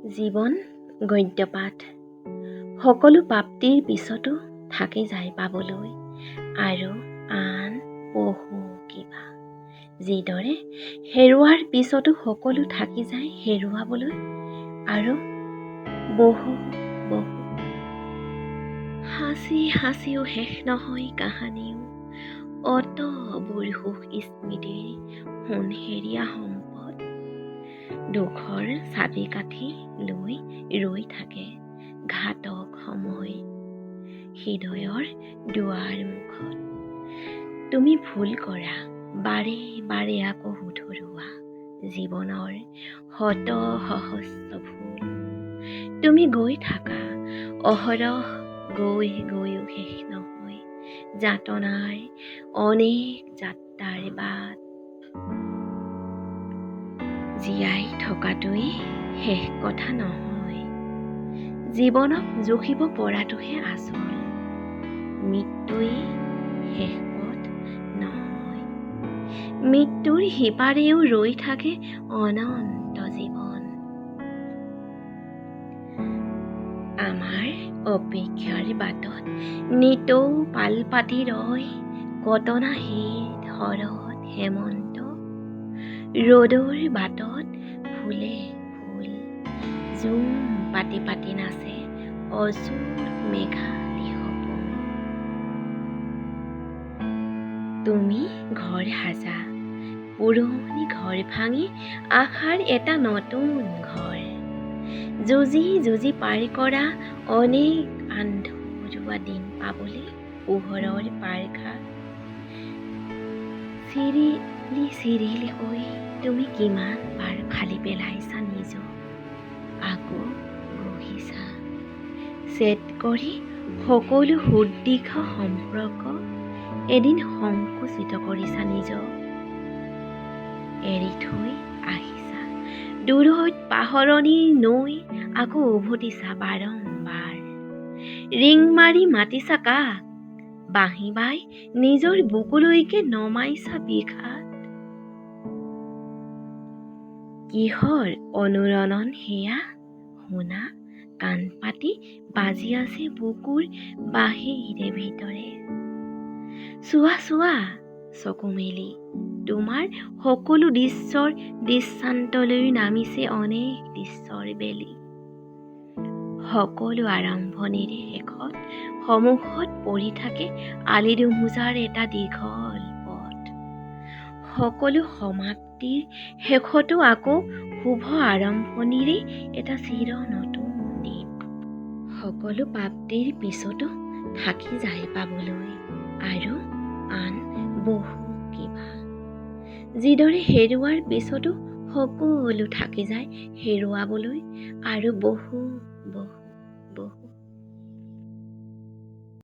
জীৱন গদ্যপাঠ। সকলো প্ৰাপ্তিৰ পিছতো থাকি যায় পাবলৈ আৰু আন বহু কিবা। যিদৰে হেৰুৱাৰ পিছতো সকলো থাকি যায় হেৰুৱাবলৈ আৰু বহু বহু। হাঁচি হাঁচিও শেষ নহয় কাহানিও, অতবোৰ সুখ স্মৃতিৰ সোণহেৰীয়া সম্পদ। দুখৰ চাবি কাঠি লৈ ৰৈ থাকে ঘাতক সময় হৃদয়ৰ দুৱাৰ মুখত। তুমি ভুল কৰা বাৰে বাৰে আকৌ শুধৰোৱা জীৱনৰ শত সহস্ৰ ভুল। তুমি গৈ থাকা অহৰহ গৈ গৈও শেষ নহয় যাতনাৰ অনেক যাত্ৰাৰ বাট। জীয়াই থকাটোৱেই শেষ কথা নহয়, জীৱনক জুখিব পৰাটোহে আচল। মৃত্যুৱেই শেষ পথ নহয়, মৃত্যুৰ সিপাৰেও ৰৈ থাকে অনন্ত জীৱন। আমাৰ অপেক্ষাৰ বাটত নিতৌ পাল পাতি ৰয় কটনাহীন শৰৎ হেমন্ত। ৰ'দৰ বাটত ফুলে ফুল জুম পাতি পাতি নাচে অযুত মেঘালী সপোন। তুমি ঘৰ সাজা পুৰণি ঘৰ ভাঙি আশাৰ এটা নতুন ঘৰ। যুঁজি যুঁজি পাৰ কৰা অনেক আন্ধৰুৱা দিন পাবলৈ পোহৰৰ পাৰঘাট। চিৰিলি চিৰিলিকৈ তুমি কিমান বাৰ ফালি পেলাইছা নিজক, আকৌ বহিছা ছেদ কৰি সকলো সুদীৰ্ঘ সম্পৰ্ক। এদিন সংকুচিত কৰিছা নিজক, এৰি থৈ আহিছা দূৰৈত পাহৰণিৰ নৈ। আকৌ উভতিছা বাৰম্বাৰ, ৰিং মাৰি মাতিছা কাক, বাঁহী বাই নিজৰ বুকুলৈকে নমাইছা বিষাদ। কিহৰ অনুৰণন সেয়া শুনা কাণ পাতি বাজি আছে বুকুৰ বাহিৰে ভিতৰে। চোৱা চোৱা চকু মেলি তোমাৰ সকলো দৃশ্যৰ দৃষ্টান্তলৈ নামিছে অনেক দৃশ্যৰ বেলি। সকলো আৰম্ভণিৰে শেষত সন্মুখত পৰি থাকে আলি দুমোজাৰ এটা দীঘল পথ। সকলো সমাপ্তিৰ শেষতো আকৌ শুভ আৰম্ভণিৰে এটা চিৰ নতুন দ্বীপ। সকলো প্ৰাপ্তিৰ পিছতো থাকি যায় পাবলৈ আৰু আন বহু কিবা। যিদৰে হেৰুৱাৰ পিছতো সকলো থাকি যায় হেৰুৱাবলৈ আৰু বহু বহু।